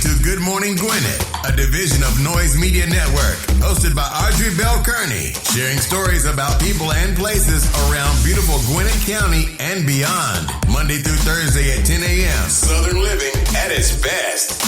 to Good Morning Gwinnett, a division of Noise Media Network, hosted by Audrey Bell Kearney, sharing stories about people and places around beautiful Gwinnett County and beyond. Monday through Thursday at 10 a.m. Southern living at its best.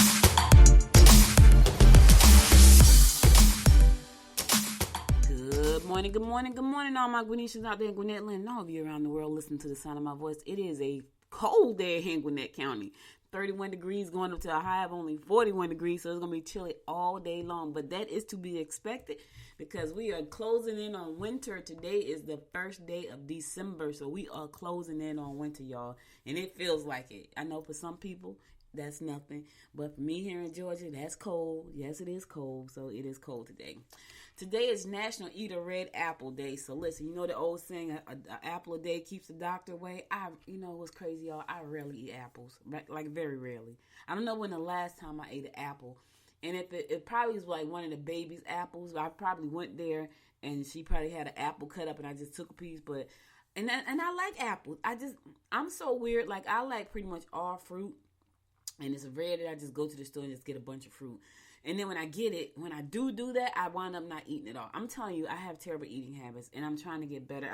Good morning, all my Gwinnetians out there in Gwinnett Land and all of you around the world listening to the sound of my voice. It is a cold day here in Gwinnett County. 31 degrees going up to a high of only 41 degrees, so it's going to be chilly all day long. But that is to be expected because we are closing in on winter. Today is the first day of December, so we are closing in on winter, y'all. And it feels like it. I know for some people, that's nothing. But for me here in Georgia, that's cold. Yes, it is cold, so it is cold today. Today is National Eat a Red Apple Day. So listen, you know the old saying, an apple a day keeps the doctor away? You know what's crazy, y'all? I rarely eat apples, like very rarely. I don't know when the last time I ate an apple. And if it probably was like one of the baby's apples. I probably went there and she probably had an apple cut up and I just took a piece. And I like apples. I'm so weird. Like I like pretty much all fruit. And it's rare that I just go to the store and just get a bunch of fruit. And then when I get it, when I do that, I wind up not eating it all. I'm telling you, I have terrible eating habits, and I'm trying to get better.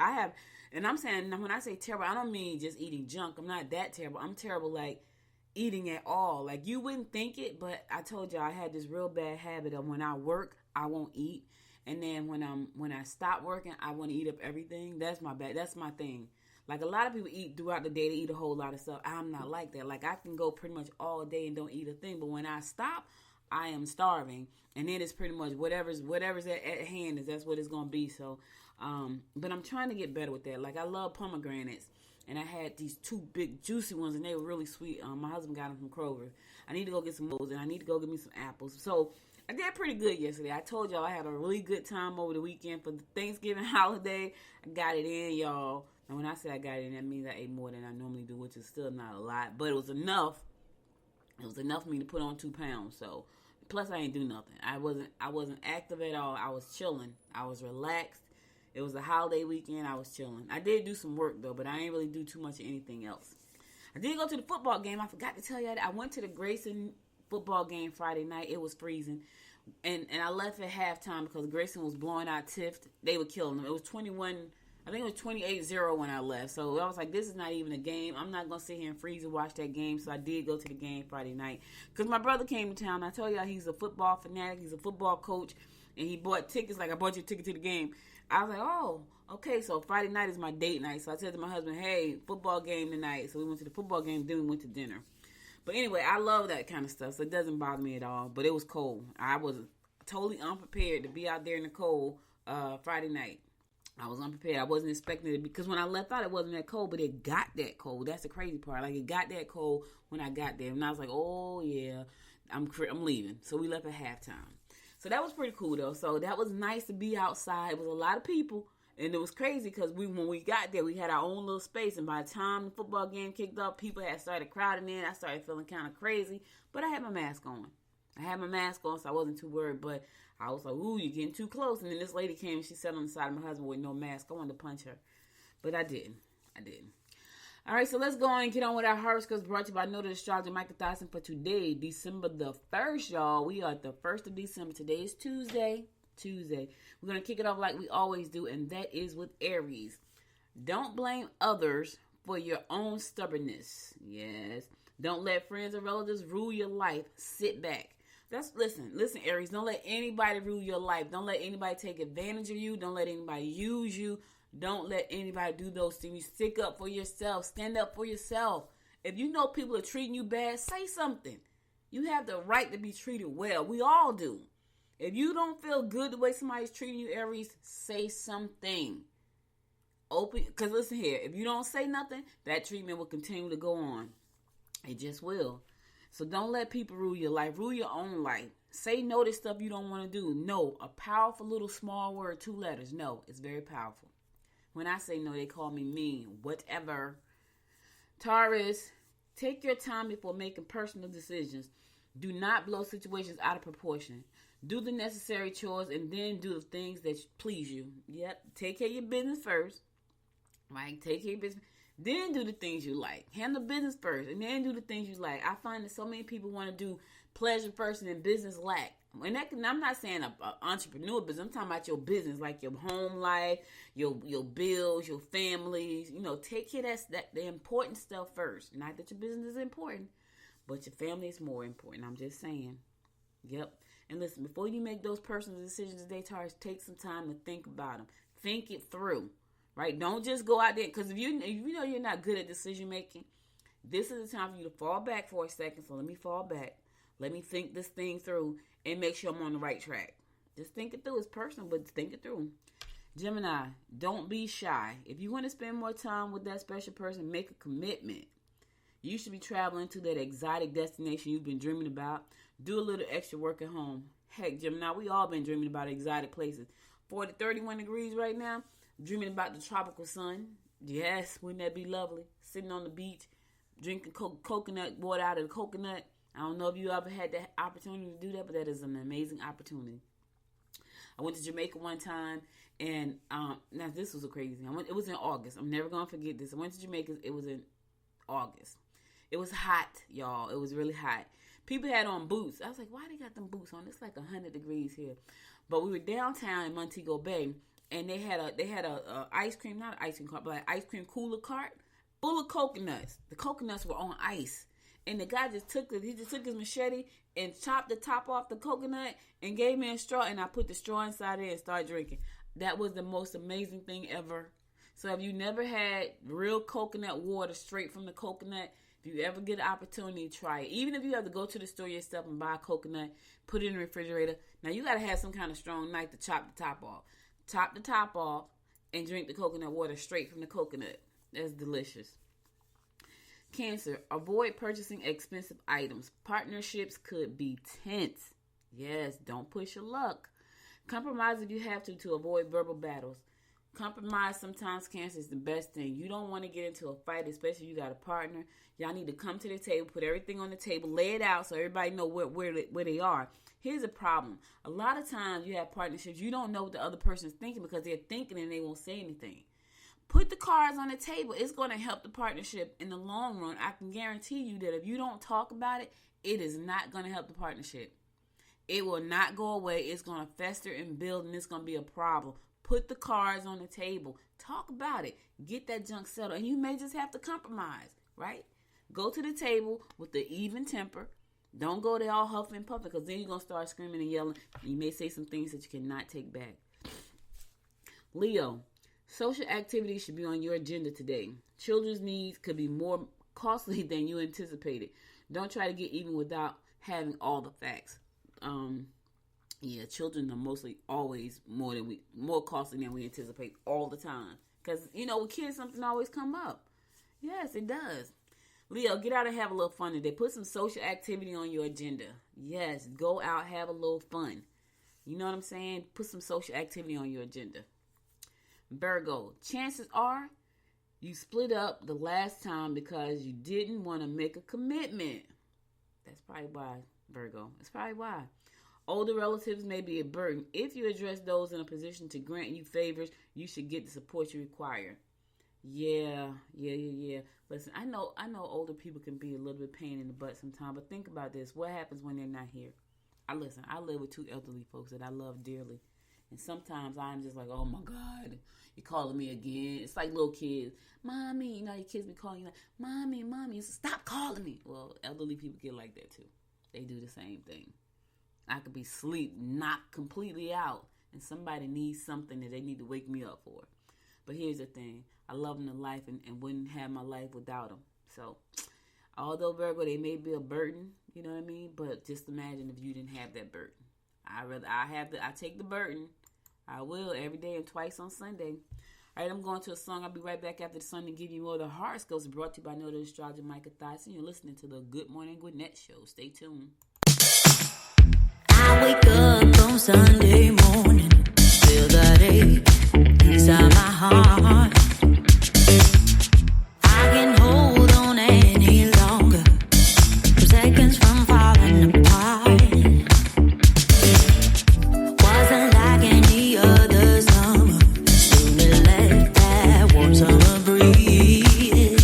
And I'm saying, when I say terrible, I don't mean just eating junk. I'm not that terrible. I'm terrible, like, eating at all. Like, you wouldn't think it, but I told you I had this real bad habit of when I work, I won't eat. And then when I stop working, I want to eat up everything. That's my thing. Like, a lot of people eat throughout the day. They eat a whole lot of stuff. I'm not like that. Like, I can go pretty much all day and don't eat a thing. But when I stop, I am starving. And then it's pretty much whatever's at hand that's what it's going to be. So, but I'm trying to get better with that. Like, I love pomegranates. And I had these two big juicy ones, and they were really sweet. My husband got them from Kroger. I need to go get some of those, and I need to go get me some apples. So, I did pretty good yesterday. I told y'all I had a really good time over the weekend for the Thanksgiving holiday. I got it in, y'all. And when I say I got it in, that means I ate more than I normally do, which is still not a lot. But it was enough. It was enough for me to put on 2 pounds. So, plus I ain't do nothing. I wasn't active at all. I was chilling. I was relaxed. It was a holiday weekend. I was chilling. I did do some work, though, but I didn't really do too much of anything else. I did go to the football game. I forgot to tell you that. I went to the Grayson football game Friday night. It was freezing. And I left at halftime because Grayson was blowing out Tift. They were killing them. It was 28-0 when I left. So I was like, this is not even a game. I'm not going to sit here and freeze and watch that game. So I did go to the game Friday night. Because my brother came to town. I told y'all he's a football fanatic. He's a football coach. And he bought tickets like I bought you a ticket to the game. I was like, oh, okay. So Friday night is my date night. So I said to my husband, hey, football game tonight. So we went to the football game. Then we went to dinner. But anyway, I love that kind of stuff. So it doesn't bother me at all. But it was cold. I was totally unprepared to be out there in the cold Friday night. I was unprepared. I wasn't expecting it because when I left out, it wasn't that cold, but it got that cold. That's the crazy part. Like, it got that cold when I got there. And I was like, oh, yeah, I'm leaving. So we left at halftime. So that was pretty cool, though. So that was nice to be outside. It was a lot of people. And it was crazy because when we got there, we had our own little space. And by the time the football game kicked off, people had started crowding in. I started feeling kind of crazy. But I had my mask on. So I wasn't too worried. But I was like, ooh, you're getting too close. And then this lady came and she sat on the side of my husband with no mask. I wanted to punch her. But I didn't. All right, so let's go on and get on with our horoscopes brought to you by Noted Astrologer Michael Dyson for today, December the 1st, y'all. We are at the 1st of December. Today is Tuesday. We're going to kick it off like we always do, and that is with Aries. Don't blame others for your own stubbornness. Yes. Don't let friends or relatives rule your life. Sit back. Listen, Aries. Don't let anybody rule your life. Don't let anybody take advantage of you. Don't let anybody use you. Don't let anybody do those things. Stick up for yourself. Stand up for yourself. If you know people are treating you bad, say something. You have the right to be treated well. We all do. If you don't feel good the way somebody's treating you, Aries, say something. Because listen here, if you don't say nothing, that treatment will continue to go on. It just will. So don't let people rule your life. Rule your own life. Say no to stuff you don't want to do. No, a powerful little small word, 2 letters. No, it's very powerful. When I say no, they call me mean. Whatever. Taurus, take your time before making personal decisions. Do not blow situations out of proportion. Do the necessary chores and then do the things that please you. Yep. Take care of your business first. Right? Take care of your business. Then do the things you like. Handle business first, and then do the things you like. I find that so many people want to do pleasure first and then business lack. And I'm not saying an entrepreneur business. I'm talking about your business, like your home life, your bills, your families. Take care of the important stuff first. Not that your business is important, but your family is more important. I'm just saying. Yep. And listen, before you make those personal decisions today, take some time to think about them. Think it through. Right? Don't just go out there, because if you know you're not good at decision making, this is the time for you to fall back for a second. So let me fall back. Let me think this thing through and make sure I'm on the right track. Just think it through. It's personal, but think it through. Gemini, don't be shy. If you want to spend more time with that special person, make a commitment. You should be traveling to that exotic destination you've been dreaming about. Do a little extra work at home. Heck, Gemini, we all been dreaming about exotic places. 31 degrees right now. Dreaming about the tropical sun. Yes, wouldn't that be lovely? Sitting on the beach, drinking coconut water out of the coconut. I don't know if you ever had the opportunity to do that, but that is an amazing opportunity. I went to Jamaica one time, and now this was a crazy thing. It was in August. I'm never going to forget this. I went to Jamaica. It was in August. It was hot, y'all. It was really hot. People had on boots. I was like, why they got them boots on? It's like 100 degrees here. But we were downtown in Montego Bay, and they had a ice cream, not an ice cream cart, but an ice cream cooler cart full of coconuts. The coconuts were on ice. And the guy just took his machete and chopped the top off the coconut and gave me a straw, and I put the straw inside it and started drinking. That was the most amazing thing ever. So if you never had real coconut water straight from the coconut, if you ever get an opportunity, try it. Even if you have to go to the store yourself and buy a coconut, put it in the refrigerator. Now you got to have some kind of strong knife to chop the top off. Chop the top off and drink the coconut water straight from the coconut. That's delicious. Cancer, avoid purchasing expensive items. Partnerships could be tense. Yes, don't push your luck. Compromise if you have to avoid verbal battles. Compromise sometimes, Cancer, is the best thing. You don't want to get into a fight, especially if you got a partner. Y'all need to come to the table, put everything on the table, lay it out so everybody know where they are. Here's a problem. A lot of times you have partnerships, you don't know what the other person's thinking because they're thinking and they won't say anything. Put the cards on the table. It's going to help the partnership in the long run. I can guarantee you that if you don't talk about it, it is not going to help the partnership. It will not go away. It's going to fester and build, and it's going to be a problem. Put the cards on the table. Talk about it. Get that junk settled. And you may just have to compromise, right? Go to the table with the even temper. Don't go there all huffing and puffing, because then you're going to start screaming and yelling. And you may say some things that you cannot take back. Leo, social activities should be on your agenda today. Children's needs could be more costly than you anticipated. Don't try to get even without having all the facts. Children are mostly always more costly than we anticipate all the time. Because, with kids, something always come up. Yes, it does. Leo, get out and have a little fun today. Put some social activity on your agenda. Yes, go out, have a little fun. You know what I'm saying? Put some social activity on your agenda. Virgo, chances are you split up the last time because you didn't want to make a commitment. That's probably why, Virgo. That's probably why. Older relatives may be a burden. If you address those in a position to grant you favors, you should get the support you require. Yeah. Listen, I know older people can be a little bit pain in the butt sometimes, but think about this. What happens when they're not here? I live with 2 elderly folks that I love dearly. And sometimes I'm just like, oh my God, you're calling me again. It's like little kids. Mommy, your kids be calling you like, Mommy. Stop calling me. Well, elderly people get like that too. They do the same thing. I could be asleep, knocked completely out, and somebody needs something that they need to wake me up for. But here's the thing. I love them to life and wouldn't have my life without them. So, although, Virgo, they may be a burden, you know what I mean? But just imagine if you didn't have that burden. I take the burden. I will every day and twice on Sunday. All right, I'm going to a song. I'll be right back after the song to give you more of the horoscopes brought to you by Noted Astrologer Micah Thyssen. You're listening to the Good Morning Gwinnett Show. Stay tuned. I wake up on Sunday morning, feel that ache inside my heart. I can hold on any longer, seconds from falling apart. Wasn't like any other summer, soon it left that warm summer breeze.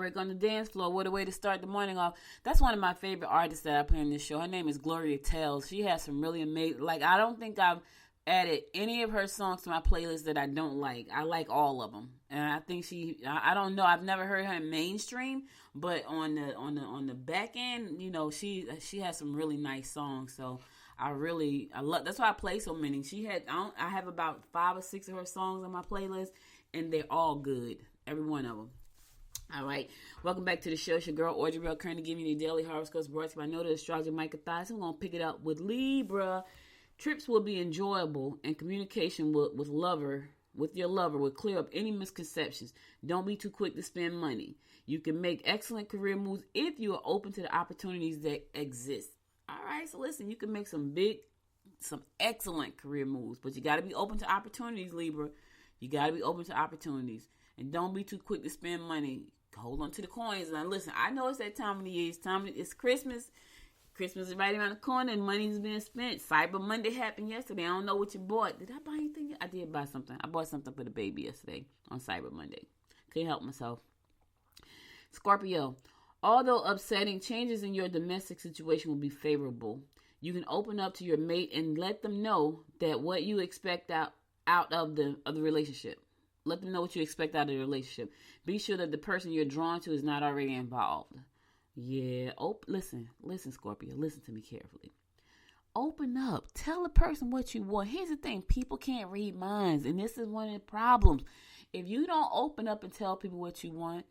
firework on the dance floor. What a way to start the morning off. That's one of my favorite artists that I play on this show. Her name is Gloria Tells. She has some really amazing, like, I don't think I've added any of her songs to my playlist that I don't like. I like all of them. And I think I don't know, I've never heard her in mainstream, but on the back end, you know, she has some really nice songs. So I love, that's why I play so many. I have about 5 or 6 of her songs on my playlist, and they're all good. Every one of them. All right. Welcome back to the show. It's your girl, Audrey Bell, currently giving you the daily horoscopes brought to you by Noted Astrologer Micah Thies. I'm going to pick it up with Libra. Trips will be enjoyable, and communication with your lover will clear up any misconceptions. Don't be too quick to spend money. You can make excellent career moves if you are open to the opportunities that exist. All right, so listen, you can make some excellent career moves, but you got to be open to opportunities, Libra. You got to be open to opportunities, and don't be too quick to spend money. Hold on to the coins. Now, listen, I know it's that time of the year. It's Christmas. Christmas is right around the corner and money's being spent. Cyber Monday happened yesterday. I don't know what you bought. Did I buy anything? I did buy something. I bought something for the baby yesterday on Cyber Monday. Couldn't help myself. Scorpio, although upsetting, changes in your domestic situation will be favorable. You can open up to your mate and let them know that what you expect out of the relationship. Let them know what you expect out of the relationship. Be sure that the person you're drawn to is not already involved. Yeah, listen, Scorpio, listen to me carefully. Open up. Tell a person what you want. Here's the thing. People can't read minds, and this is one of the problems. If you don't open up and tell people what you want,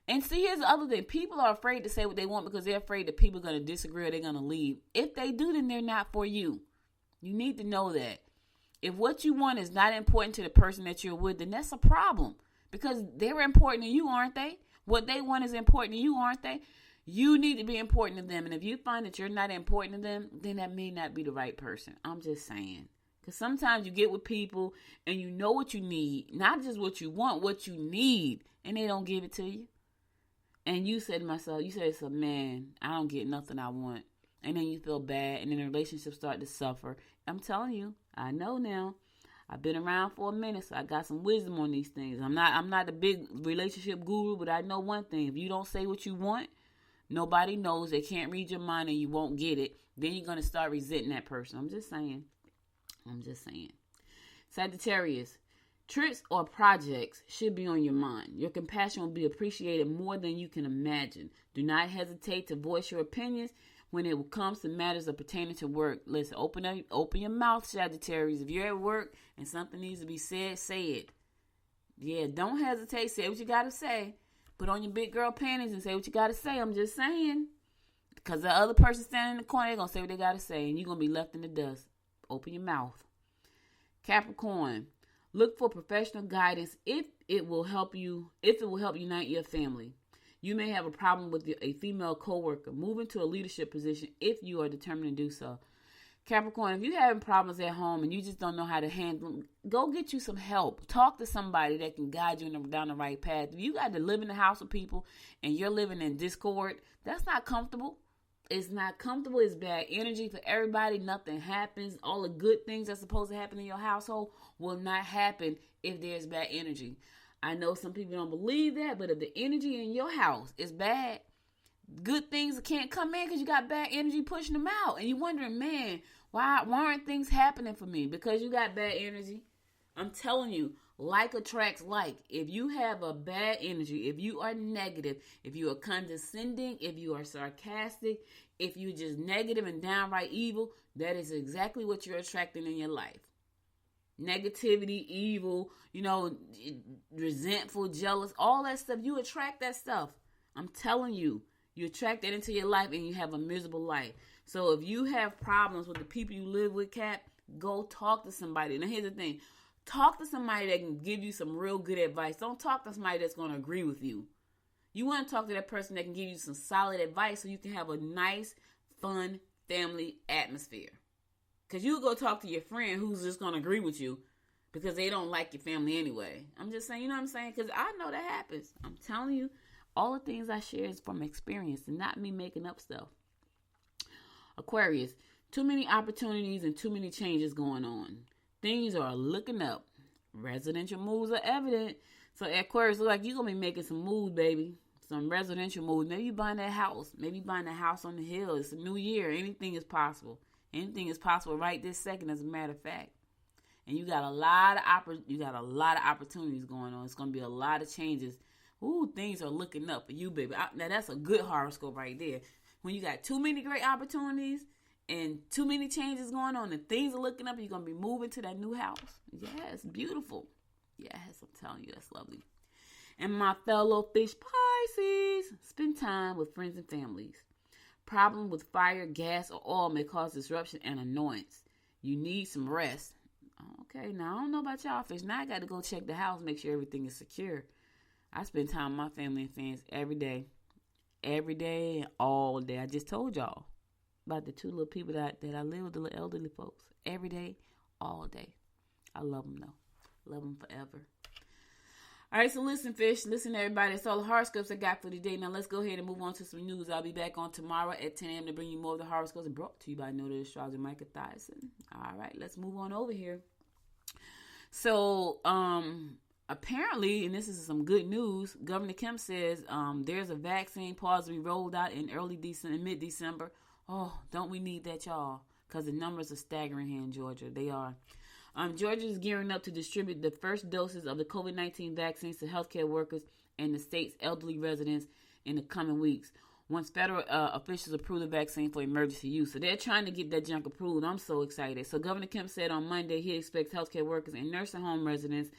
and see, here's the other thing. People are afraid to say what they want because they're afraid that people are going to disagree or they're going to leave. If they do, then they're not for you. You need to know that. If what you want is not important to the person that you're with, then that's a problem because they're important to you, aren't they? What they want is important to you, aren't they? You need to be important to them. And if you find that you're not important to them, then that may not be the right person. I'm just saying. Because sometimes you get with people and you know what you need. Not just what you want, what you need. And they don't give it to you. And you said to myself, so man, I don't get nothing I want. And then you feel bad. And then the relationship start to suffer. I'm telling you, I know now. I've been around for a minute, so I got some wisdom on these things. I'm not a big relationship guru, but I know one thing. If you don't say what you want, nobody knows. They can't read your mind and you won't get it. Then you're going to start resenting that person. I'm just saying. Sagittarius, trips or projects should be on your mind. Your compassion will be appreciated more than you can imagine. Do not hesitate to voice your opinions when it comes to matters of pertaining to work. Listen, open your mouth, Sagittarius. If you're at work and something needs to be said, say it. Yeah, don't hesitate. Say what you got to say. Put on your big girl panties and say what you got to say. I'm just saying. Because the other person standing in the corner, they're going to say what they got to say. And you're going to be left in the dust. Open your mouth. Capricorn. Look for professional guidance if it will help unite your family. You may have a problem with a female coworker. Move into a leadership position if you are determined to do so. Capricorn, if you're having problems at home and you just don't know how to handle them, go get you some help. Talk to somebody that can guide you down the right path. If you got to live in the house with people and you're living in discord, that's not comfortable. It's not comfortable. It's bad energy for everybody. Nothing happens. All the good things that's supposed to happen in your household will not happen if there's bad energy. I know some people don't believe that, but if the energy in your house is bad, good things can't come in because you got bad energy pushing them out. And you're wondering, man, why aren't things happening for me? Because you got bad energy. I'm telling you, like attracts like. If you have a bad energy, if you are negative, if you are condescending, if you are sarcastic, if you're just negative and downright evil, that is exactly what you're attracting in your life. Negativity, evil, resentful, jealous, all that stuff. You attract that stuff. I'm telling you, you attract that into your life and you have a miserable life. So if you have problems with the people you live with, Cap, go talk to somebody. Now here's the thing. Talk to somebody that can give you some real good advice. Don't talk to somebody that's going to agree with you. You want to talk to that person that can give you some solid advice so you can have a nice, fun family atmosphere. Because you go talk to your friend who's just going to agree with you because they don't like your family anyway. I'm just saying, you know what I'm saying? Because I know that happens. I'm telling you, all the things I share is from experience and not me making up stuff. Aquarius, too many opportunities and too many changes going on. Things are looking up. Residential moves are evident. So Aquarius, look like you're going to be making some moves, baby. some residential moves. Maybe you're buying that house. Maybe you're buying a house on the hill. It's a new year. Anything is possible. Anything is possible right this second, as a matter of fact. And you got a lot of opportunities going on. It's going to be a lot of changes. Ooh, things are looking up for you, baby. Now that's a good horoscope right there. When you got too many great opportunities and too many changes going on and things are looking up, you're going to be moving to that new house. Yes, beautiful. Yes, I'm telling you, that's lovely. And my fellow fish Pisces, spend time with friends and families. Problem with fire, gas, or oil may cause disruption and annoyance. You need some rest. Okay, now I don't know about y'all fish. Now I got to go check the house, make sure everything is secure. I spend time with my family and friends every day. Every day and all day. I just told y'all about the two little people that I live with, the little elderly folks. Every day, all day. I love them though. Love them forever. All right, so listen, fish. Listen, everybody. That's all the horoscopes I got for today. Now, let's go ahead and move on to some news. I'll be back on tomorrow at 10 a.m. to bring you more of the horoscopes brought to you by Noted Astrologer Micah Thyssen. All right, let's move on over here. So, apparently, and this is some good news, Governor Kemp says there's a vaccine pause to be rolled out in mid-December. Oh, don't we need that, y'all? Because the numbers are staggering here in Georgia. They are. Georgia is gearing up to distribute the first doses of the COVID-19 vaccines to healthcare workers and the state's elderly residents in the coming weeks, once federal officials approve the vaccine for emergency use. So they're trying to get that junk approved. I'm so excited. So Governor Kemp said on Monday he expects healthcare workers and nursing home residents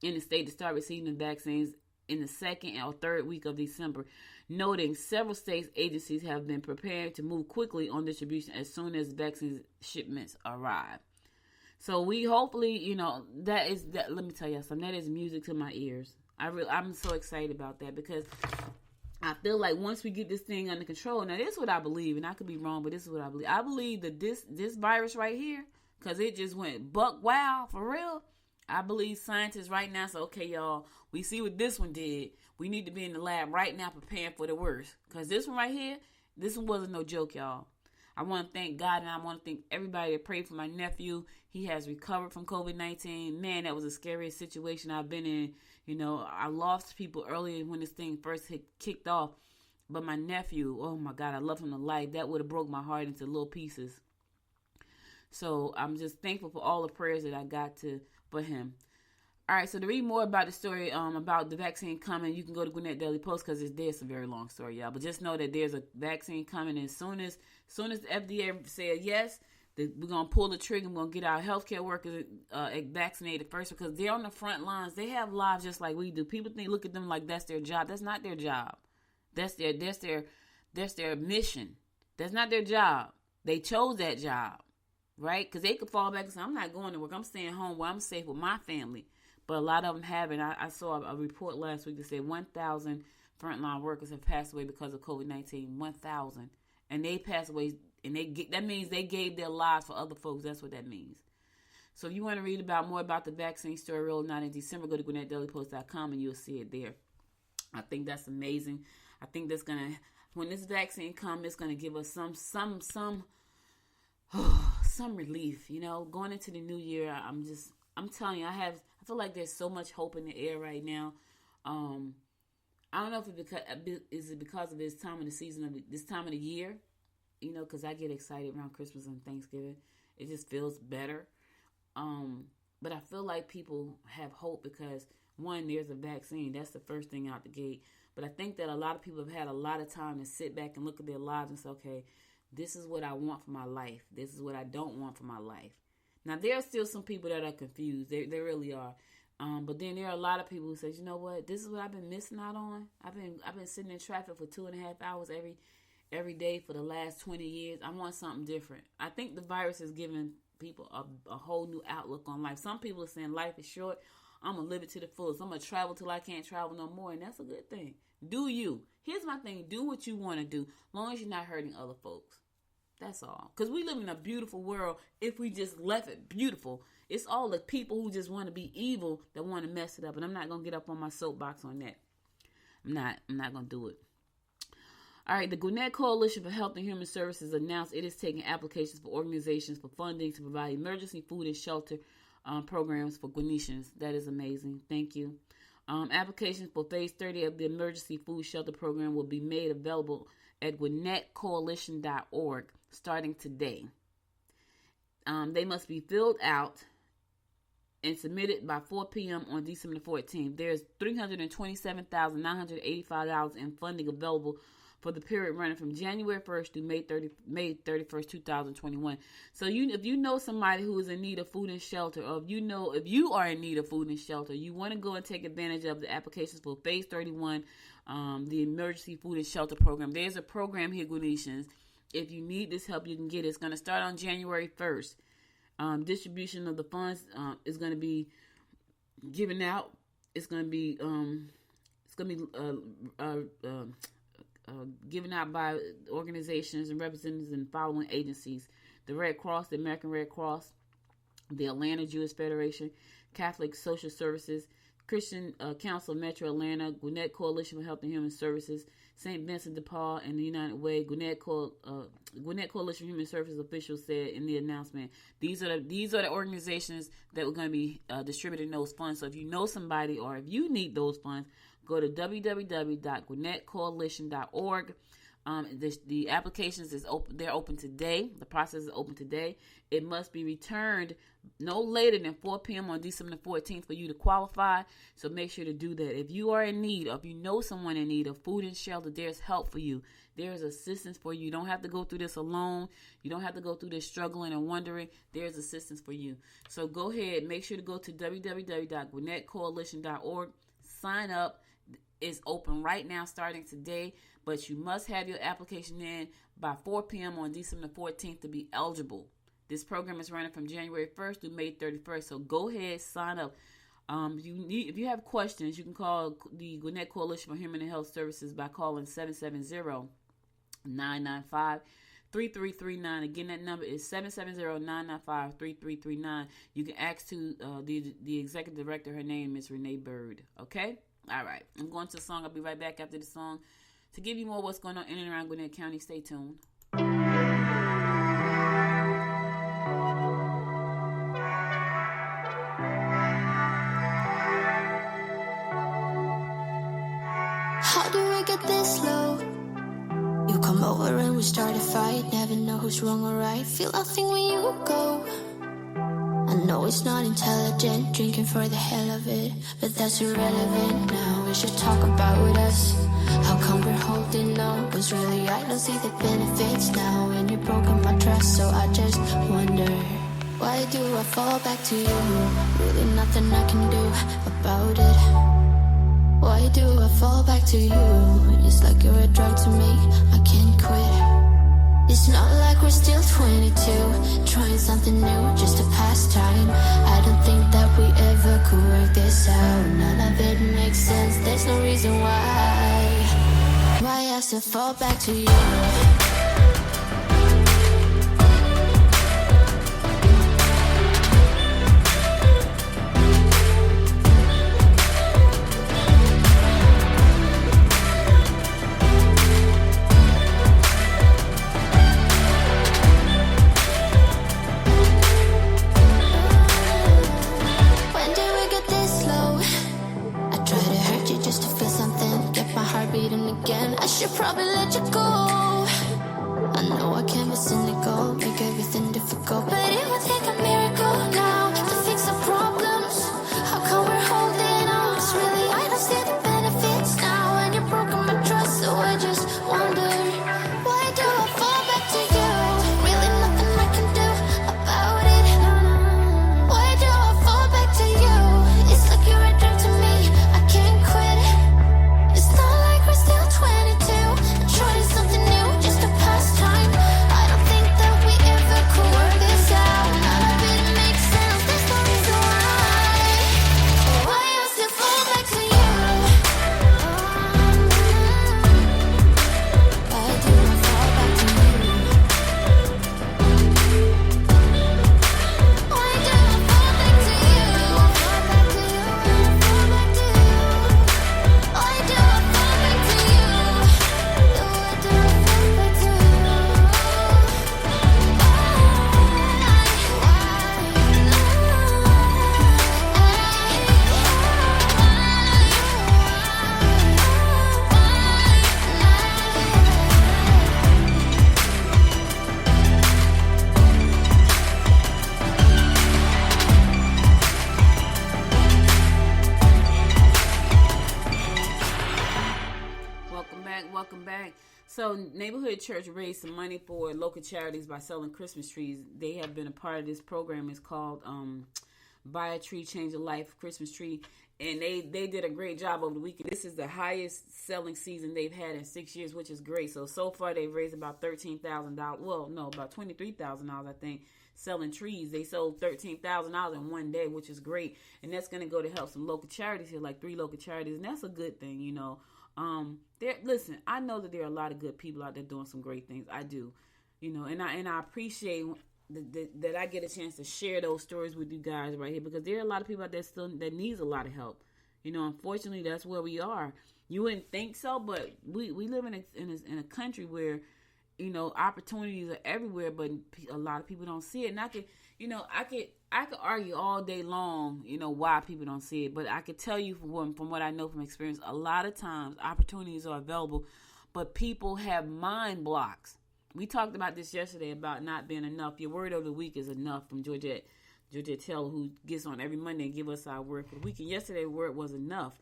in the state to start receiving the vaccines in the second or third week of December, noting several states' agencies have been prepared to move quickly on distribution as soon as vaccine shipments arrive. So we hopefully, that is that. Let me tell you something. That is music to my ears. I'm so excited about that because I feel like once we get this thing under control, now this is what I believe, and I could be wrong, but this is what I believe. I believe that this virus right here, because it just went buck wild for real. I believe scientists right now say, okay, y'all, we see what this one did. We need to be in the lab right now preparing for the worst. Because this one right here, this one wasn't no joke, y'all. I want to thank God, and I want to thank everybody that prayed for my nephew. He has recovered from COVID-19. Man, that was the scariest situation I've been in. I lost people earlier when this thing first kicked off. But my nephew, oh my God, I love him to life. That would have broke my heart into little pieces. So I'm just thankful for all the prayers that I got for him. All right, so to read more about the story about the vaccine coming, you can go to Gwinnett Daily Post because it's a very long story, y'all. But just know that there's a vaccine coming, and as soon as the FDA said yes, we're going to pull the trigger and we're going to get our healthcare workers vaccinated first because they're on the front lines. They have lives just like we do. People look at them like that's their job. That's not their job. That's their mission. That's not their job. They chose that job, right? Because they could fall back and say, I'm not going to work. I'm staying home where I'm safe with my family. But a lot of them haven't. I saw a report last week that said 1,000 frontline workers have passed away because of COVID-19. 1,000. And they passed away, and that means they gave their lives for other folks. That's what that means. So if you want to read more about the vaccine story rolling out in December, go to GwinnettDailyPost.com and you'll see it there. I think that's amazing. I think that's when this vaccine comes, it's gonna give us some relief. Going into the new year, I'm telling you, I feel like there's so much hope in the air right now. I don't know if it's because of this time of the season, this time of the year, because I get excited around Christmas and Thanksgiving. It just feels better. But I feel like people have hope because, one, there's a vaccine. That's the first thing out the gate. But I think that a lot of people have had a lot of time to sit back and look at their lives and say, okay, this is what I want for my life. This is what I don't want for my life. Now, there are still some people that are confused. They really are. But then there are a lot of people who say, you know what? This is what I've been missing out on. I've been sitting in traffic for 2.5 hours every day for the last 20 years. I want something different. I think the virus has given people a whole new outlook on life. Some people are saying life is short. I'm going to live it to the fullest. I'm going to travel till I can't travel no more. And that's a good thing. Do you. Here's my thing. Do what you want to do, as long as you're not hurting other folks. That's all. Because we live in a beautiful world if we just left it beautiful. It's all the people who just want to be evil that want to mess it up. And I'm not going to get up on my soapbox on that. I'm not going to do it. All right, the Gwinnett Coalition for Health and Human Services announced it is taking applications for organizations for funding to provide emergency food and shelter programs for Gwinnetians. That is amazing. Thank you. Applications for Phase 30 of the Emergency Food Shelter Program will be made available at GwinnettCoalition.org starting today. They must be filled out and submitted by 4 p.m. on December 14th. There's $327,985 in funding available for the period running from January 1st through May 31st, 2021. So if you know somebody who is in need of food and shelter, or if you are in need of food and shelter, you want to go and take advantage of the applications for Phase 31, the Emergency Food and Shelter Program. There's a program here, Gwinnetians. If you need this help, you can get it. It's going to start on January 1st. Distribution of the funds is going to be given out. It's going to be given out by organizations and representatives and following agencies: the Red Cross, the American Red Cross, the Atlanta Jewish Federation, Catholic Social Services, Christian Council of Metro Atlanta, Gwinnett Coalition for Health and Human Services, St. Vincent de Paul, and the United Way. Gwinnett Coalition Human Services officials said in the announcement, these are the organizations that are going to be distributing those funds. So if you know somebody or if you need those funds, go to www.GwinnettCoalition.org. The applications is open. They're open today. The process is open today. It must be returned no later than 4 p.m. on December 14th for you to qualify. So make sure to do that. If you are in need, or if you know someone in need of food and shelter, there's help for you. There's assistance for you. You don't have to go through this alone. You don't have to go through this struggling and wondering. There's assistance for you. So go ahead. Make sure to go to www.GwinnettCoalition.org. Sign up. It's open right now starting today, but you must have your application in by 4 p.m. on December 14th to be eligible. This program is running from January 1st through May 31st, so go ahead, sign up. If you have questions, you can call the Gwinnett Coalition for Human and Health Services by calling 770-995-3339. Again, that number is 770-995-3339. You can ask to the executive director. Her name is Renee Bird. Okay? All right. I'm going to the song. I'll be right back after the song to give you more what's going on in and around Gwinnett County. Stay tuned. How do we get this low? You come over and we start a fight. Never know who's wrong or right. Feel nothing when you go. I know it's not intelligent, drinking for the hell of it, but that's irrelevant now. We should talk about us. How come we're holding on? Was really I don't see the benefits now. When you've broken my trust, so I just wonder, why do I fall back to you? Really nothing I can do about it. Why do I fall back to you? It's like you're a drug to me, I can't quit. It's not like we're still 22, trying something new, just a pastime. I don't think that we ever could work this out. None of it makes sense, there's no reason why I still fall back to you. Probably let you go. So Neighborhood Church raised some money for local charities by selling Christmas trees. They have been a part of this program. It's called Buy a Tree, Change a Life Christmas Tree. And they did a great job over the weekend. This is the highest selling season they've had in 6 years, which is great. So far they've raised about $13,000. Well, no, about $23,000, I think, selling trees. They sold $13,000 in one day, which is great. And that's going to go to help some local charities here, like 3 local charities. And that's a good thing, you know. Listen, I know that there are a lot of good people out there doing some great things. I do, you know, and I appreciate that I get a chance to share those stories with you guys right here, because there are a lot of people out there still that needs a lot of help. You know, unfortunately, that's where we are. You wouldn't think so, but we live in a country where, you know, opportunities are everywhere, but a lot of people don't see it. And I could argue all day long, you know, why people don't see it, but I could tell you from what I know from experience, a lot of times opportunities are available, but people have mind blocks. We talked about this yesterday about not being enough. Your word of the week is enough from Georgette Taylor, who gets on every Monday and give us our word for the week. And yesterday, the word was enough.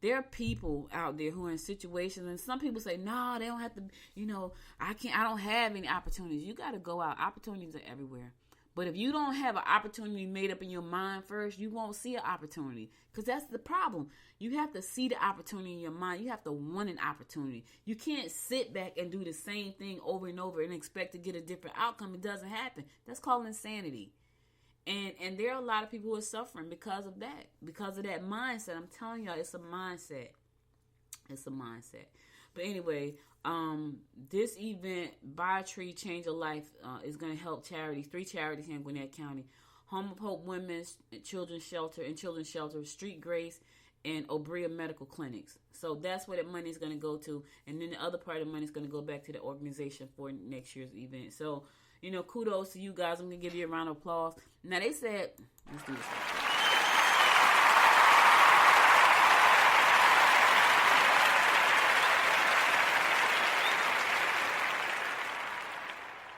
There are people out there who are in situations, and some people say, no, they don't have to, you know, I don't have any opportunities. You got to go out. Opportunities are everywhere. But if you don't have an opportunity made up in your mind first, you won't see an opportunity, because that's the problem. You have to see the opportunity in your mind. You have to want an opportunity. You can't sit back and do the same thing over and over and expect to get a different outcome. It doesn't happen. That's called insanity. And there are a lot of people who are suffering because of that mindset. I'm telling y'all, it's a mindset. It's a mindset. But anyway, this event, Buy a Tree, Change a Life, is going to help charities, 3 charities here in Gwinnett County: Home of Hope Women's Children's Shelter, Street Grace, and Obria Medical Clinics. So that's where the money is going to go to. And then the other part of the money is going to go back to the organization for next year's event. So, you know, kudos to you guys. I'm going to give you a round of applause. Now, they said, let's do this.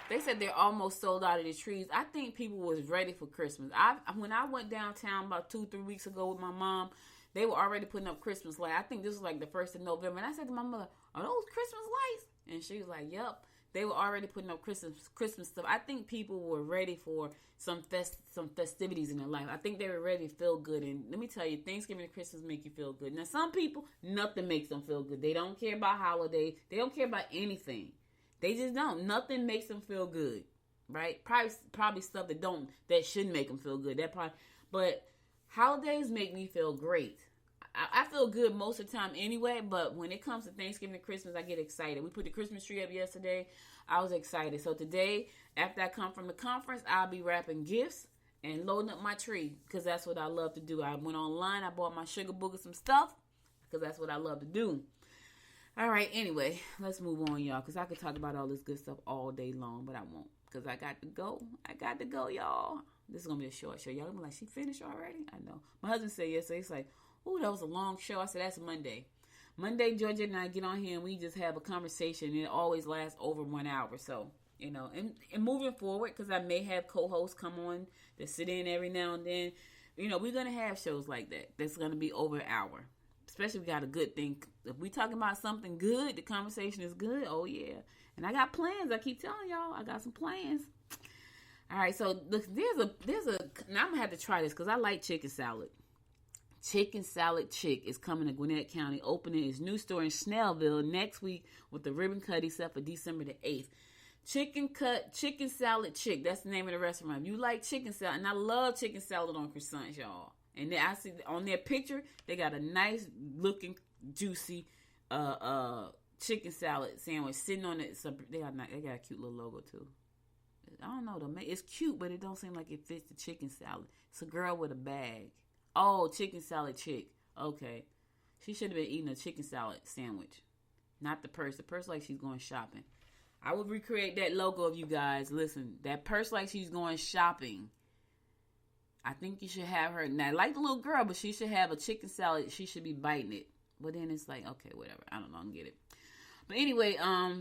They said they're almost sold out of the trees. I think people was ready for Christmas. When I went downtown about 2-3 weeks ago with my mom, they were already putting up Christmas lights. I think this was like the 1st of November. And I said to my mother, are those Christmas lights? And she was like, yep. They were already putting up Christmas stuff. I think people were ready for some festivities in their life. I think they were ready to feel good. And let me tell you, Thanksgiving and Christmas make you feel good. Now, some people, nothing makes them feel good. They don't care about holidays. They don't care about anything. They just don't. Nothing makes them feel good, right? Probably stuff that shouldn't make them feel good. But holidays make me feel great. I feel good most of the time anyway, but when it comes to Thanksgiving and Christmas, I get excited. We put the Christmas tree up yesterday. I was excited. So today, after I come from the conference, I'll be wrapping gifts and loading up my tree, because that's what I love to do. I went online. I bought my sugar booger some stuff, because that's what I love to do. All right, anyway, let's move on, y'all, because I could talk about all this good stuff all day long, but I won't, because I got to go, y'all. This is going to be a short show. Y'all going to be like, she finished already? I know. My husband said yes, so he's like, ooh, that was a long show. I said, that's Monday. Monday, Georgia and I get on here, and we just have a conversation, and it always lasts over 1 hour, so, you know, and moving forward, because I may have co-hosts come on to sit in every now and then, you know, we're going to have shows like that. That's going to be over an hour. Especially if we got a good thing. If we talking about something good, the conversation is good. Oh, yeah. And I got plans. I keep telling y'all, I got some plans. All right, so look, there's a. Now I'm going to have to try this, because I like chicken salad. Chicken Salad Chick is coming to Gwinnett County, opening its new store in Snellville next week with the ribbon cutting set for December the 8th. Chicken Salad Chick. That's the name of the restaurant. If you like chicken salad, and I love chicken salad on croissants, y'all. And then I see on their picture, they got a nice looking, juicy chicken salad sandwich sitting on it. So they got a cute little logo too. I don't know though. It's cute, but it don't seem like it fits the chicken salad. It's a girl with a bag. Oh, Chicken Salad Chick. Okay. She should have been eating a chicken salad sandwich. Not the purse. The purse like she's going shopping. I would recreate that logo of you guys. Listen, that purse like she's going shopping. I think you should have her. Now, like the little girl, but she should have a chicken salad. She should be biting it. But then it's like, okay, whatever. I don't know. I don't get it. But anyway,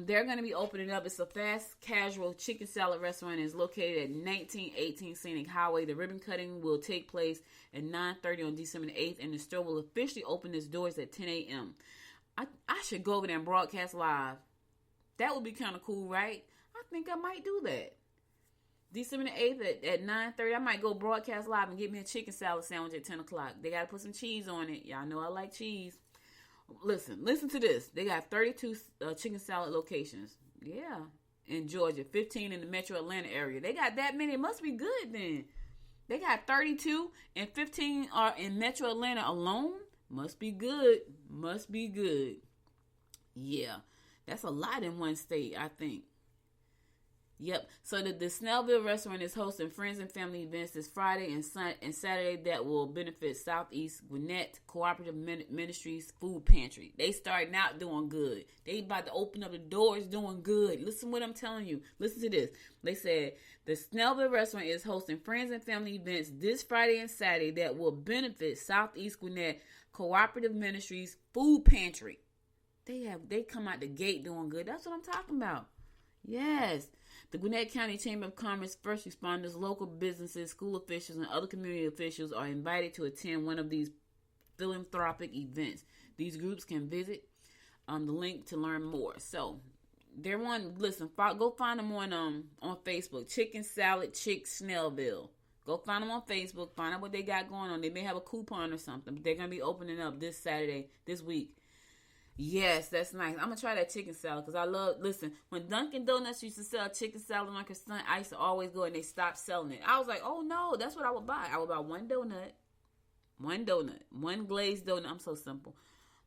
they're going to be opening up. It's a fast, casual chicken salad restaurant. It's located at 1918 Scenic Highway. The ribbon cutting will take place at 9:30 on December 8th, and the store will officially open its doors at 10 a.m. I should go over there and broadcast live. That would be kind of cool, right? I think I might do that. December the 8th at 9:30, I might go broadcast live and get me a chicken salad sandwich at 10 o'clock. They got to put some cheese on it. Y'all know I like cheese. Listen to this. They got 32 chicken salad locations. Yeah, in Georgia, 15 in the metro Atlanta area. They got that many. It must be good then. They got 32 and 15 are in metro Atlanta alone. Must be good. Must be good. Yeah, that's a lot in one state, I think. Yep. So the Snellville restaurant is hosting friends and family events this Friday and Saturday that will benefit Southeast Gwinnett Cooperative Ministries Food Pantry. They starting out doing good. They about to open up the doors doing good. Listen what I'm telling you. Listen to this. They said the Snellville restaurant is hosting friends and family events this Friday and Saturday that will benefit Southeast Gwinnett Cooperative Ministries Food Pantry. They come out the gate doing good. That's what I'm talking about. Yes. The Gwinnett County Chamber of Commerce first responders, local businesses, school officials, and other community officials are invited to attend one of these philanthropic events. These groups can visit the link to learn more. So, they're on, listen, go find them on Facebook. Chicken Salad Chick Snellville. Go find them on Facebook. Find out what they got going on. They may have a coupon or something, but they're going to be opening up this Saturday, this week. Yes, that's nice. I'm going to try that chicken salad because I love, listen, when Dunkin' Donuts used to sell chicken salad on croissant, I used to always go and they stopped selling it. I was like, oh no, that's what I would buy. I would buy one donut, one glazed donut. I'm so simple.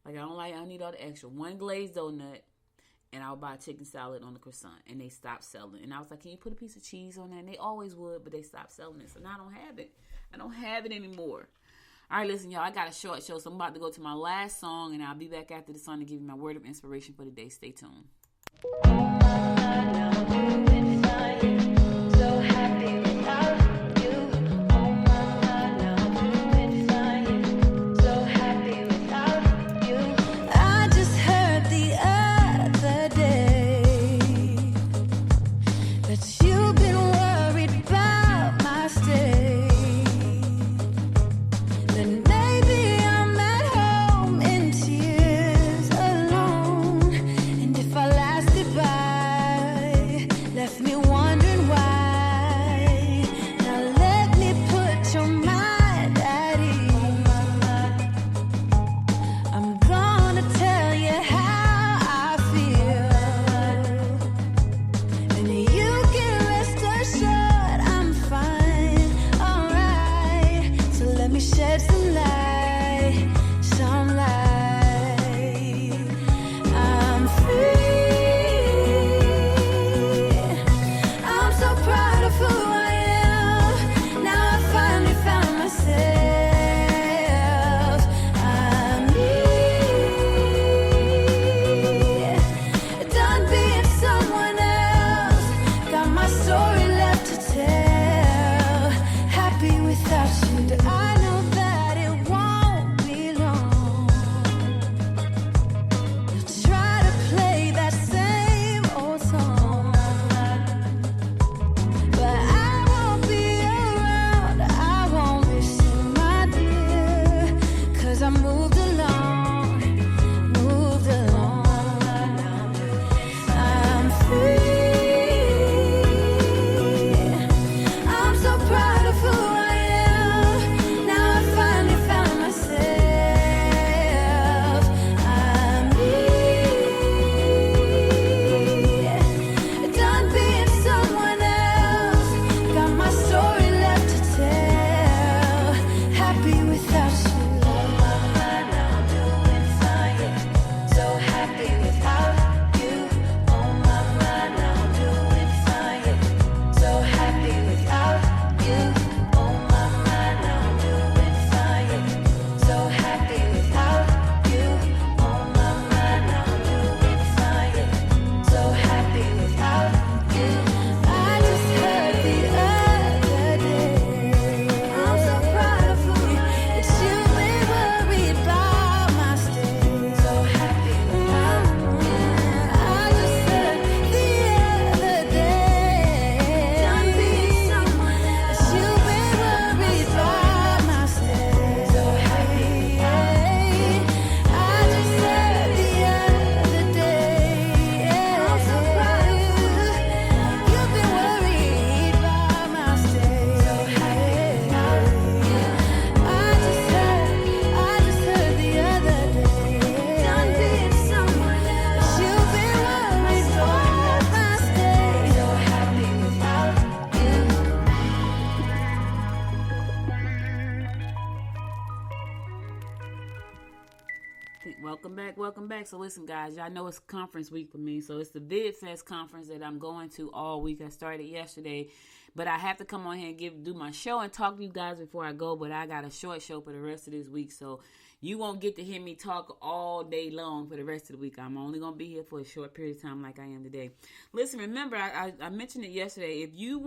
Like, I need all the extra. One glazed donut, and I would buy chicken salad on the croissant, and they stopped selling it. And I was like, can you put a piece of cheese on that? And they always would, but they stopped selling it. So now I don't have it. I don't have it anymore. All right, listen, y'all, I got a short show, so I'm about to go to my last song, and I'll be back after the song to give you my word of inspiration for the day. Stay tuned. So happy without you. Oh my God, so happy without you. I just heard the other day that you've been worried about my stay. Welcome back, welcome back. So listen, guys, y'all know it's conference week for me. So it's the VidFest conference that I'm going to all week. I started yesterday, but I have to come on here and do my show and talk to you guys before I go. But I got a short show for the rest of this week, so you won't get to hear me talk all day long for the rest of the week. I'm only going to be here for a short period of time like I am today. Listen, remember, I mentioned it yesterday. If you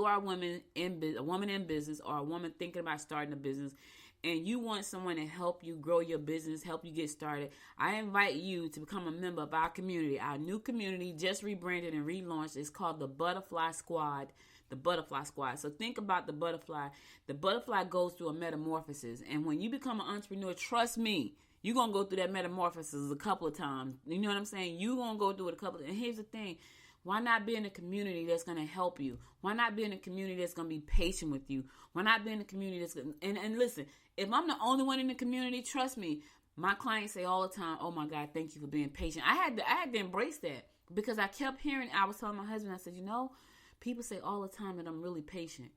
are a woman in business or a woman thinking about starting a business, and you want someone to help you grow your business, help you get started, I invite you to become a member of our community. Our new community just rebranded and relaunched. It's called the Butterfly Squad. The Butterfly Squad. So think about the butterfly. The butterfly goes through a metamorphosis. And when you become an entrepreneur, trust me, you're going to go through that metamorphosis a couple of times. You know what I'm saying? You're going to go through it a couple of times. And here's the thing. Why not be in a community that's going to help you? Why not be in a community that's going to be patient with you? Why not be in a community that's going to... And listen, if I'm the only one in the community, trust me, my clients say all the time, oh my God, thank you for being patient. I had to embrace that because I kept hearing, I was telling my husband, I said, people say all the time that I'm really patient.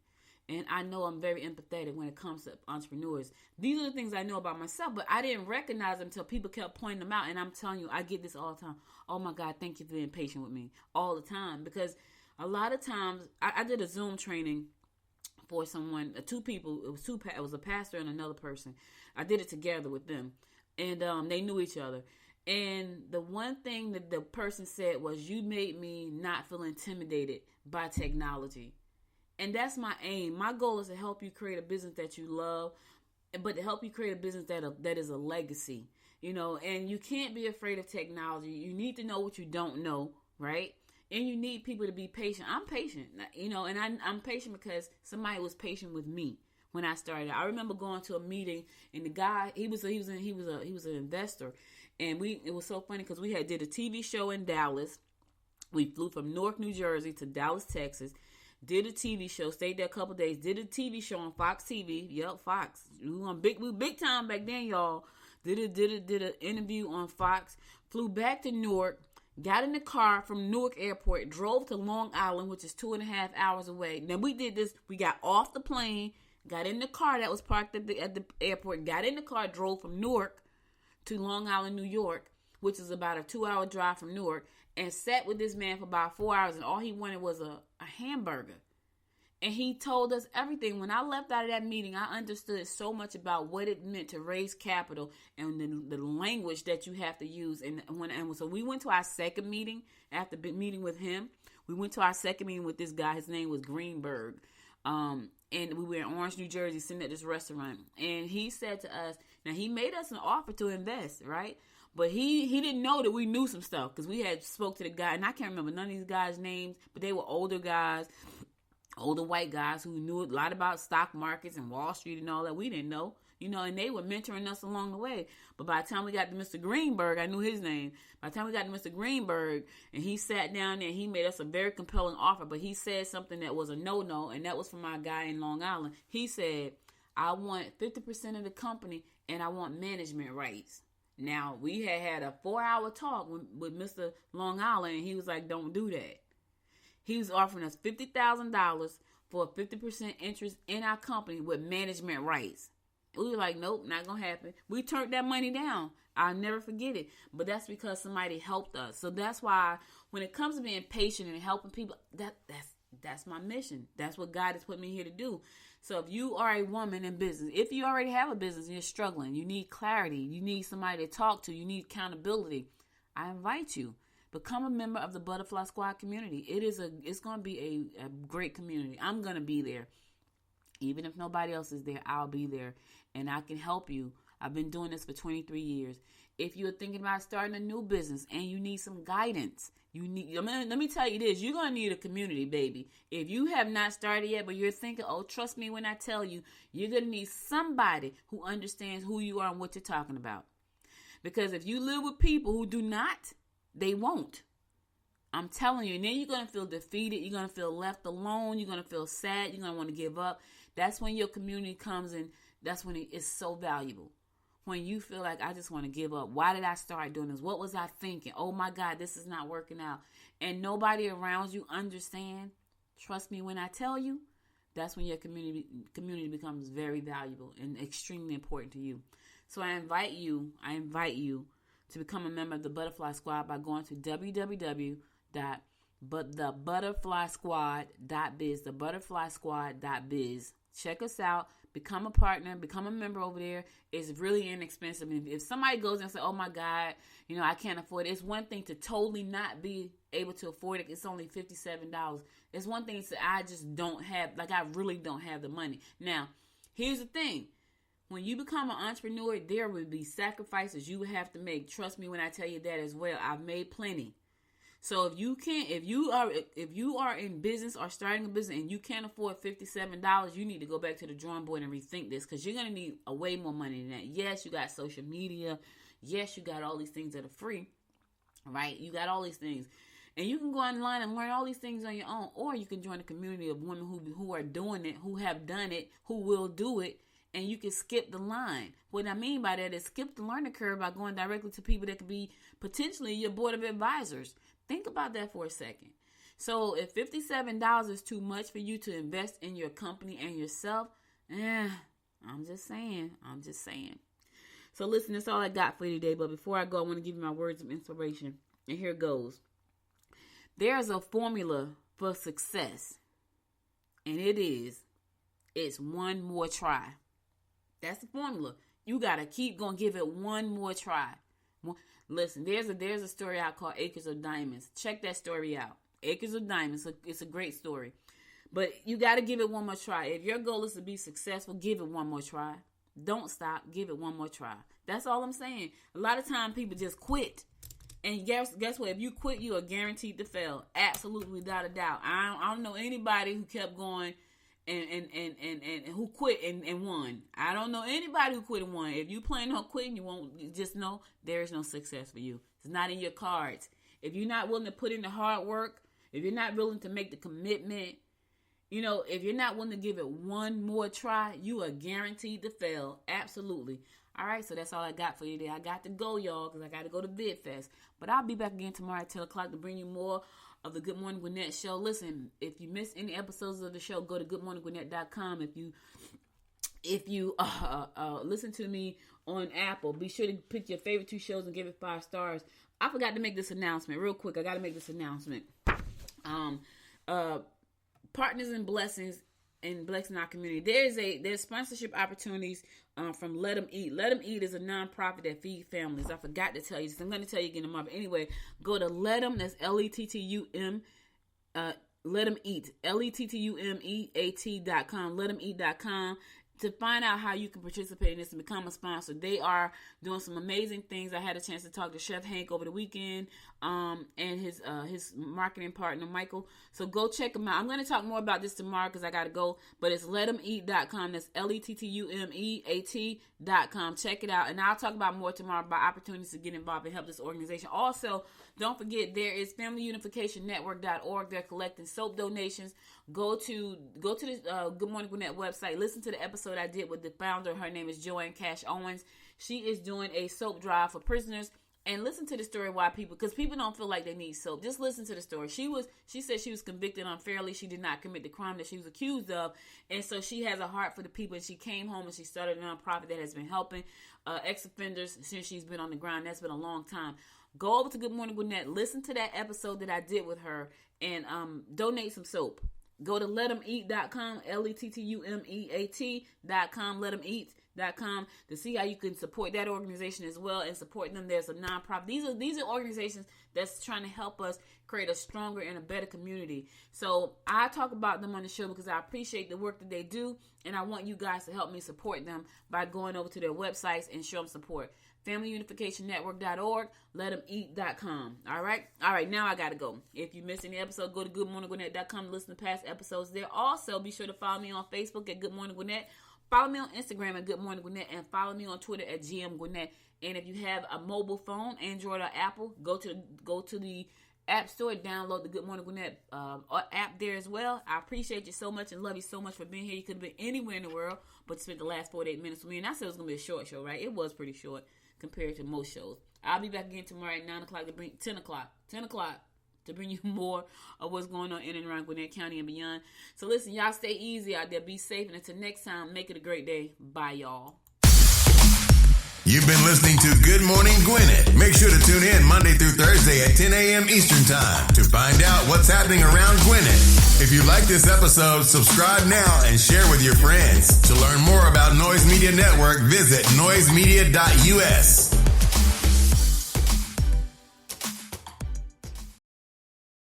And I know I'm very empathetic when it comes to entrepreneurs. These are the things I know about myself, but I didn't recognize them until people kept pointing them out. And I'm telling you, I get this all the time. Oh my God, thank you for being patient with me all the time. Because a lot of times, I did a Zoom training for someone, two people. It was a pastor and another person. I did it together with them. And they knew each other. And the one thing that the person said was, you made me not feel intimidated by technology. And that's my aim. My goal is to help you create a business that you love, but to help you create a business that is a legacy, and you can't be afraid of technology. You need to know what you don't know, right? And you need people to be patient. I'm patient, and I'm patient because somebody was patient with me when I started. I remember going to a meeting, and the guy, he was an investor, and it was so funny because we did a TV show in Dallas. We flew from Newark, New Jersey to Dallas, Texas. Did a TV show, stayed there a couple days, did a TV show on Fox TV. Yep, Fox. We were big time back then, y'all. Did an interview on Fox, flew back to Newark, got in the car from Newark Airport, drove to Long Island, which is 2.5 hours away. Now we did this, we got off the plane, got in the car that was parked at the airport, got in the car, drove from Newark to Long Island, New York, which is about a 2-hour drive from Newark, and sat with this man for about 4 hours, and all he wanted was a hamburger. And he told us everything. When I left out of that meeting, I understood so much about what it meant to raise capital and the language that you have to use. And so we went to our second meeting after meeting with him. We went to our second meeting with this guy. His name was Greenberg. And we were in Orange, New Jersey, sitting at this restaurant. And he said to us, now he made us an offer to invest, right? But he didn't know that we knew some stuff because we had spoke to the guy, and I can't remember none of these guys' names, but they were older guys, older white guys who knew a lot about stock markets and Wall Street and all that we didn't know, and they were mentoring us along the way. But by the time we got to Mr. Greenberg, I knew his name. By the time we got to Mr. Greenberg, and he sat down there, and he made us a very compelling offer, but he said something that was a no-no, and that was from my guy in Long Island. He said, I want 50% of the company, and I want management rights. Now, we had a 4-hour talk with Mr. Long Island, and he was like, don't do that. He was offering us $50,000 for a 50% interest in our company with management rights. We were like, nope, not going to happen. We turned that money down. I'll never forget it. But that's because somebody helped us. So that's why when it comes to being patient and helping people, that's my mission. That's what God has put me here to do. So if you are a woman in business, if you already have a business and you're struggling, you need clarity, you need somebody to talk to, you need accountability, I invite you. Become a member of the Butterfly Squad community. It's going to be a great community. I'm going to be there. Even if nobody else is there, I'll be there. And I can help you. I've been doing this for 23 years. If you're thinking about starting a new business and you need some guidance, let me tell you this, you're going to need a community, baby. If you have not started yet, but you're thinking, oh, trust me when I tell you, you're going to need somebody who understands who you are and what you're talking about. Because if you live with people who do not, they won't. I'm telling you. And then you're going to feel defeated. You're going to feel left alone. You're going to feel sad. You're going to want to give up. That's when your community comes in. That's when it's so valuable. When you feel like, I just want to give up. Why did I start doing this? What was I thinking? Oh my God, this is not working out. And nobody around you understand. Trust me when I tell you, that's when your community becomes very valuable and extremely important to you. So I invite you to become a member of the Butterfly Squad by going to www.thebutterflysquad.biz, thebutterflysquad.biz. Check us out. Become a partner. Become a member over there. It's really inexpensive. If somebody goes and says, oh my God, I can't afford it. It's one thing to totally not be able to afford it. It's only $57. It's one thing to say, I just don't have, I really don't have the money. Now, here's the thing. When you become an entrepreneur, there will be sacrifices you will have to make. Trust me when I tell you that as well. I've made plenty. So if you are in business or starting a business and you can't afford $57, you need to go back to the drawing board and rethink this, because you're going to need a way more money than that. Yes, you got social media. Yes, you got all these things that are free, right? You got all these things. And you can go online and learn all these things on your own, or you can join a community of women who are doing it, who have done it, who will do it, and you can skip the line. What I mean by that is skip the learning curve by going directly to people that could be potentially your board of advisors. Think about that for a second. So if $57 is too much for you to invest in your company and yourself, I'm just saying. So listen, that's all I got for you today. But before I go, I want to give you my words of inspiration. And here it goes. There's a formula for success. And it's one more try. That's the formula. You got to keep going, give it one more try. Listen, there's a story out called Acres of Diamonds. Check that story out. Acres of Diamonds. It's a great story. But you got to give it one more try. If your goal is to be successful, give it one more try. Don't stop. Give it one more try. That's all I'm saying. A lot of times people just quit. And guess what? If you quit, you are guaranteed to fail. Absolutely, without a doubt. I don't know anybody who kept going and who quit and won. I don't know anybody who quit and won. If you plan on quitting, you won't. Just know there is no success for you. It's not in your cards. If you're not willing to put in the hard work, if you're not willing to make the commitment, if you're not willing to give it one more try, you are guaranteed to fail. Absolutely. All right, so that's all I got for you today. I got to go, y'all, because I got to go to VidFest. But I'll be back again tomorrow at 10 o'clock to bring you more of the Good Morning Gwinnett show. Listen, if you miss any episodes of the show, go to goodmorninggwinnett.com. If you listen to me on Apple, be sure to pick your favorite 2 shows and give it 5 stars. I forgot to make this announcement real quick. I got to make this announcement. Partners and blessings in blessing our community. There's sponsorship opportunities from Let 'em Eat. Let 'em Eat is a nonprofit that feeds families. I forgot to tell you this. I'm going to tell you again tomorrow. But anyway, go to Let 'em. That's LETTUM. Let 'em Eat. LETTUMEAT.com. Let'emEat.com. To find out how you can participate in this and become a sponsor. They are doing some amazing things. I had a chance to talk to Chef Hank over the weekend and his marketing partner, Michael. So go check them out. I'm going to talk more about this tomorrow because I got to go. But it's Let'emEat.com. That's LETTUMEAT.com. Check it out. And I'll talk about more tomorrow about opportunities to get involved and help this organization. Also, don't forget, there is FamilyUnificationNetwork.org. They're collecting soap donations. Go to the Good Morning Gwinnett website. Listen to the episode I did with the founder. Her name is Joanne Cash Owens. She is doing a soap drive for prisoners. And listen to the story why because people don't feel like they need soap. Just listen to the story. She said she was convicted unfairly. She did not commit the crime that she was accused of. And so she has a heart for the people. And she came home and she started a nonprofit that has been helping ex-offenders since she's been on the ground. That's been a long time. Go over to Good Morning Gwinnett. Listen to that episode that I did with her and donate some soap. Go to Let'emEat.com, LETTUMEAT.com, Let'emEat.com to see how you can support that organization as well and support them. There's a nonprofit. These are organizations that's trying to help us create a stronger and a better community. So I talk about them on the show because I appreciate the work that they do, and I want you guys to help me support them by going over to their websites and show them support. FamilyUnificationNetwork.org, Let'emEat.com. All right. Now I got to go. If you missed any episode, go to GoodMorningGwinnett.com to listen to past episodes there. Also, be sure to follow me on Facebook at Good Morning Gwinnett. Follow me on Instagram at Good Morning Gwinnett, and follow me on Twitter at GM Gwinnett. And if you have a mobile phone, Android or Apple, go to the App Store, download the Good Morning Gwinnett app there as well. I appreciate you so much and love you so much for being here. You could have been anywhere in the world, but you spent the last 48 minutes with me. And I said it was going to be a short show, right? It was pretty short compared to most shows. I'll be back again tomorrow at 9 o'clock to bring 10 o'clock to bring you more of what's going on in and around Gwinnett County and beyond. So listen, y'all stay easy out there. Be safe. And until next time, make it a great day. Bye, y'all. You've been listening to Good Morning Gwinnett. Make sure to tune in Monday through Thursday at 10 a.m. Eastern Time to find out what's happening around Gwinnett. If you like this episode, subscribe now and share with your friends. To learn more about Noise Media Network, visit noisemedia.us.